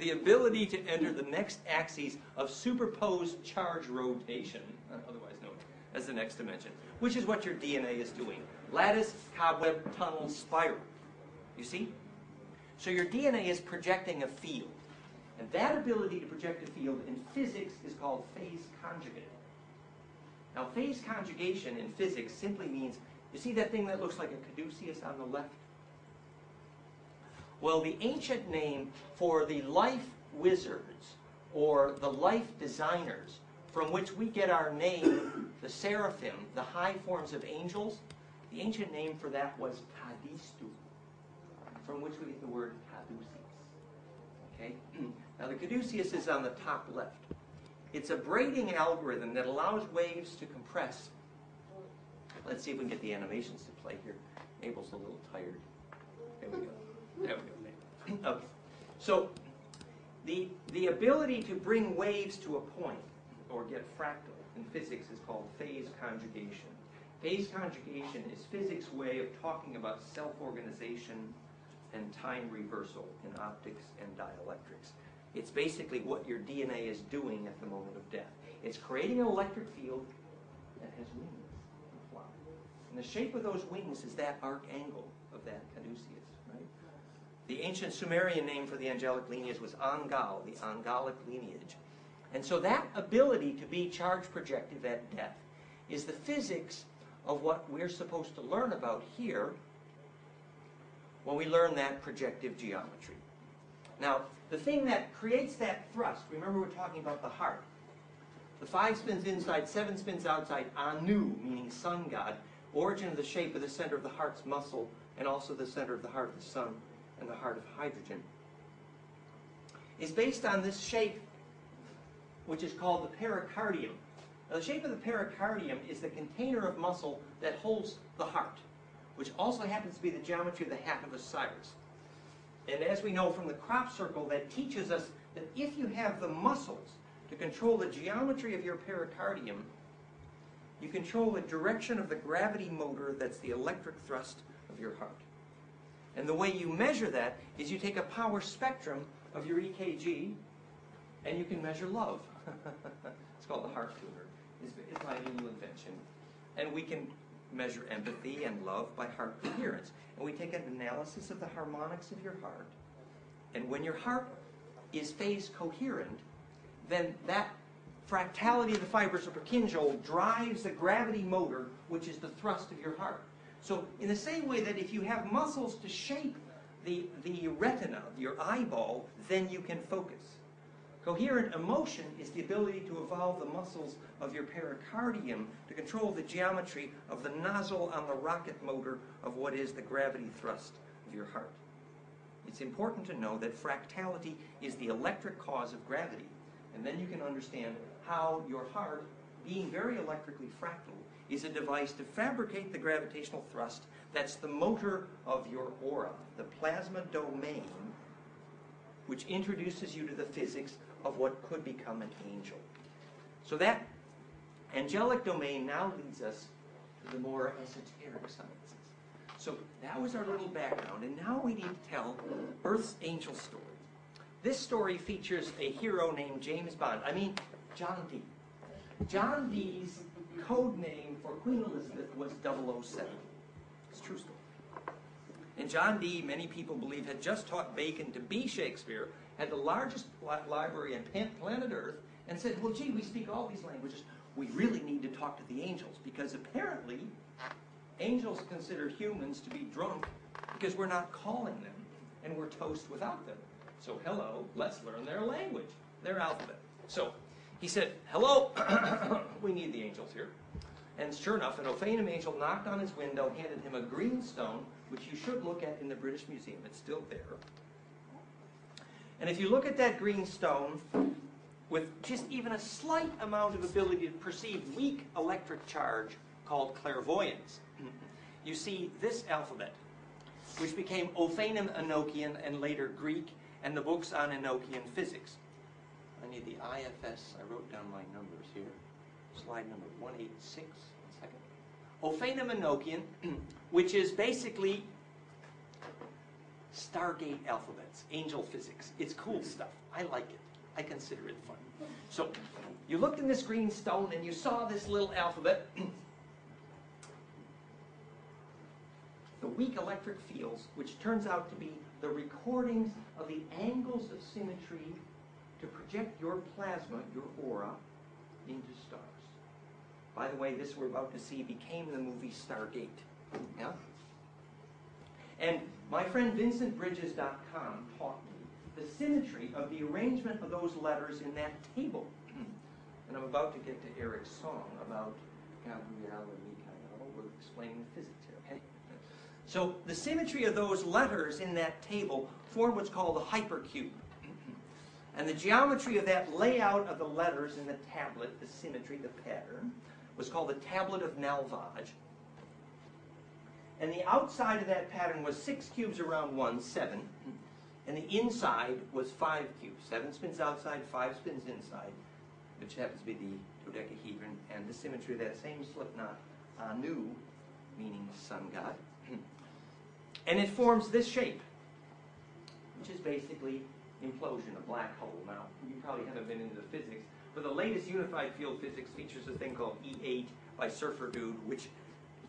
the ability to enter the next axis of superposed charge rotation, otherwise known as the next dimension, which is what your DNA is doing. Lattice, cobweb, tunnel, spiral. You see? So your DNA is projecting a field. And that ability to project a field in physics is called phase conjugate. Now, phase conjugation in physics simply means, you see that thing that looks like a caduceus on the left? Well, the ancient name for the life wizards, or the life designers, from which we get our name, the seraphim, the high forms of angels, the ancient name for that was Kadistu, from which we get the word caduceus. Okay? Now, the caduceus is on the top left. It's a braiding algorithm that allows waves to compress. Let's see if we can get the animations to play here. Mabel's a little tired. There we go. There we go. Okay. So the ability to bring waves to a point or get fractal in physics is called phase conjugation. Phase conjugation is physics' way of talking about self-organization and time reversal in optics and dielectrics. It's basically what your DNA is doing at the moment of death. It's creating an electric field that has wings and fly. And the shape of those wings is that arc angle of that caduceus, right? The ancient Sumerian name for the angelic lineage was Angal, the angelic lineage. And so that ability to be charge projective at death is the physics of what we're supposed to learn about here when we learn that projective geometry. Now, the thing that creates that thrust, remember we're talking about the heart. The 5 spins inside, 7 spins outside, Anu, meaning sun god, origin of the shape of the center of the heart's muscle, and also the center of the heart of the sun and the heart of hydrogen, is based on this shape, which is called the pericardium. Now, the shape of the pericardium is the container of muscle that holds the heart, which also happens to be the geometry of the hat of Osiris. And as we know from the crop circle, that teaches us that if you have the muscles to control the geometry of your pericardium, you control the direction of the gravity motor that's the electric thrust of your heart. And the way you measure that is you take a power spectrum of your EKG and you can measure love. It's called the heart tuner. It's my new invention. And we can measure empathy and love by heart coherence. And we take an analysis of the harmonics of your heart. And when your heart is phase coherent, then that fractality of the fibers of Purkinje drives the gravity motor, which is the thrust of your heart. So in the same way that if you have muscles to shape the retina, your eyeball, then you can focus. Coherent emotion is the ability to evolve the muscles of your pericardium to control the geometry of the nozzle on the rocket motor of what is the gravity thrust of your heart. It's important to know that fractality is the electric cause of gravity, and then you can understand how your heart, being very electrically fractal, is a device to fabricate the gravitational thrust that's the motor of your aura, the plasma domain, which introduces you to the physics of what could become an angel. So that angelic domain now leads us to the more esoteric sciences. So that was our little background, and now we need to tell Earth's angel story. This story features a hero named James Bond. I mean, John Dee. John Dee's code name for Queen Elizabeth was 007. It's a true story. And John Dee, many people believe, had just taught Bacon to be Shakespeare, had the largest library on planet Earth, and said, well, gee, we speak all these languages. We really need to talk to the angels, because apparently angels consider humans to be drunk because we're not calling them, and we're toast without them. So, hello, let's learn their language, their alphabet. So, he said, hello, we need the angels here. And sure enough, an Ophanim angel knocked on his window, handed him a green stone, which you should look at in the British Museum. It's still there. And if you look at that green stone, with just even a slight amount of ability to perceive weak electric charge called clairvoyance, you see this alphabet, which became Ophanim Enochian and later Greek, and the books on Enochian physics. I need the IFS. I wrote down my numbers here. Slide number 186. Ophanim Enochian, which is basically Stargate alphabets, angel physics. It's cool stuff. I like it. I consider it fun. So you looked in this green stone and you saw this little alphabet. The weak electric fields, which turns out to be the recordings of the angles of symmetry to project your plasma, your aura, into stars. By the way, this we're about to see became the movie Stargate. Yeah? And my friend VincentBridges.com taught me the symmetry of the arrangement of those letters in that table. And I'm about to get to Eric's song about Gabrielle and Mikhail. We're explaining the physics here, okay? So the symmetry of those letters in that table form what's called a hypercube. And the geometry of that layout of the letters in the tablet, the symmetry, the pattern, was called the tablet of Nalvaj. And the outside of that pattern was 6 cubes around 1, 7. And the inside was 5 cubes. 7 spins outside, 5 spins inside, which happens to be the dodecahedron. And the symmetry of that same slip knot, Anu, meaning sun god. And it forms this shape, which is basically implosion, a black hole. Now, you probably haven't been into the physics, but the latest unified field physics features a thing called E8 by Surfer Dude, which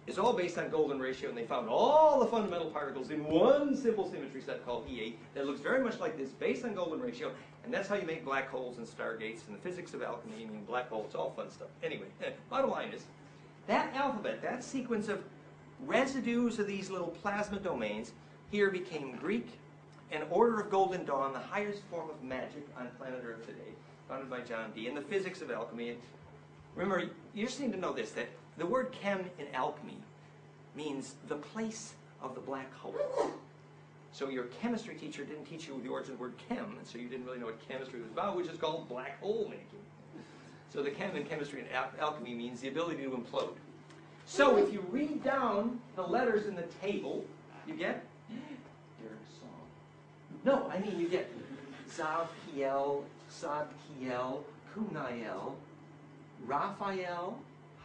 is all based on golden ratio, and they found all the fundamental particles in one simple symmetry set called E8 that looks very much like this, based on golden ratio, and that's how you make black holes and stargates, and the physics of alchemy, I mean black holes, it's all fun stuff. Anyway, bottom line is, that alphabet, that sequence of residues of these little plasma domains here became Greek, and Order of Golden Dawn, the highest form of magic on planet Earth today, founded by John Dee, and the physics of alchemy. And remember, you just need to know this, that the word chem in alchemy means the place of the black hole. So your chemistry teacher didn't teach you the origin of the word chem, and so you didn't really know what chemistry was about, which is called black hole making. So the chem in chemistry and alchemy means the ability to implode. So if you read down the letters in the table, you get Eric's song. No, I mean you get Zavkiel, Sadkiel, Kunael, Raphael,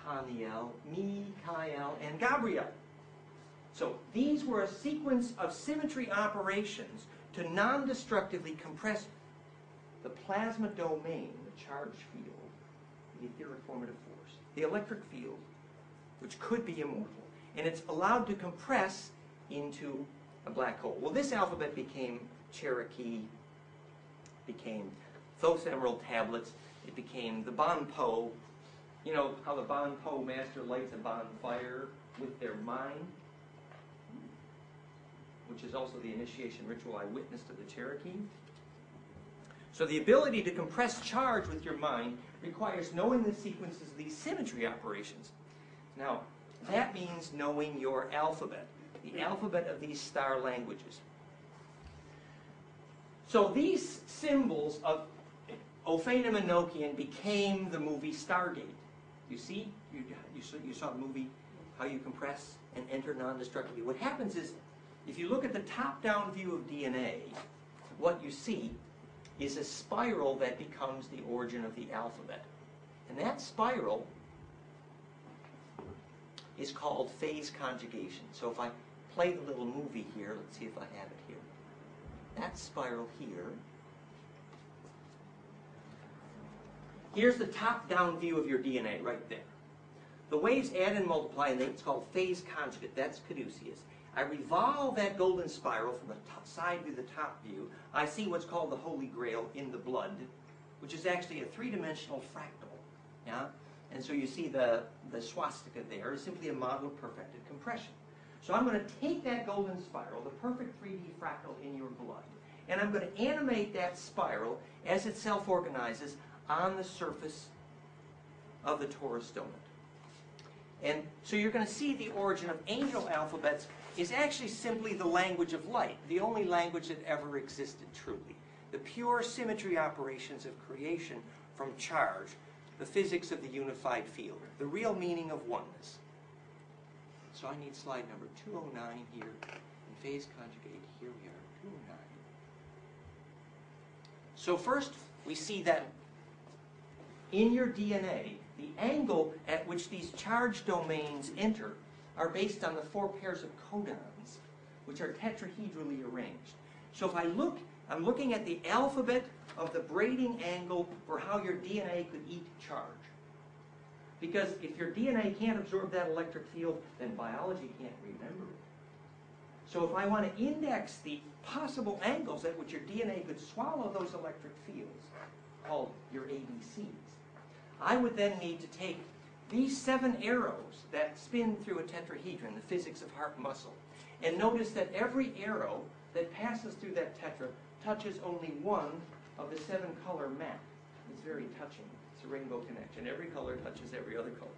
Haniel, Mikhail, and Gabriel. So these were a sequence of symmetry operations to non-destructively compress the plasma domain, the charge field, the etheric formative force, the electric field, which could be immortal, and it's allowed to compress into a black hole. Well, this alphabet became Cherokee, became Thoth Emerald tablets, it became the Bonpo. You know how the Bonpo master lights a bonfire with their mind, which is also the initiation ritual I witnessed of the Cherokee. So the ability to compress charge with your mind requires knowing the sequences of these symmetry operations. Now, that means knowing your alphabet, the alphabet of these star languages. So these symbols of Ophanim and Enochian became the movie Stargate. You see? You saw the movie, how you compress and enter non-destructively. What happens is, if you look at the top-down view of DNA, what you see is a spiral that becomes the origin of the alphabet. And that spiral is called phase conjugation. So if I play the little movie here, let's see if I have it here. That spiral here. Here's the top-down view of your DNA right there. The waves add and multiply, and it's called phase conjugate. That's caduceus. I revolve that golden spiral from the side view to the top view. I see what's called the Holy Grail in the blood, which is actually a three-dimensional fractal. Yeah? And so you see the swastika there is simply a model of perfected compression. So I'm going to take that golden spiral, the perfect 3D fractal in your blood, and I'm going to animate that spiral as it self-organizes on the surface of the torus donut. And so you're going to see the origin of angel alphabets is actually simply the language of light, the only language that ever existed truly. The pure symmetry operations of creation from charge, the physics of the unified field, the real meaning of oneness. So I need slide number 209 here, and phase conjugate, here we are, 209. So first, we see that in your DNA, the angle at which these charge domains enter are based on the 4 pairs of codons which are tetrahedrally arranged. So if I look, I'm looking at the alphabet of the braiding angle for how your DNA could eat charge. Because if your DNA can't absorb that electric field, then biology can't remember it. So if I want to index the possible angles at which your DNA could swallow those electric fields, called your ABCs, I would then need to take these 7 arrows that spin through a tetrahedron, the physics of heart muscle, and notice that every arrow that passes through that tetra touches only one of the 7-color map. It's very touching. It's a rainbow connection. Every color touches every other color.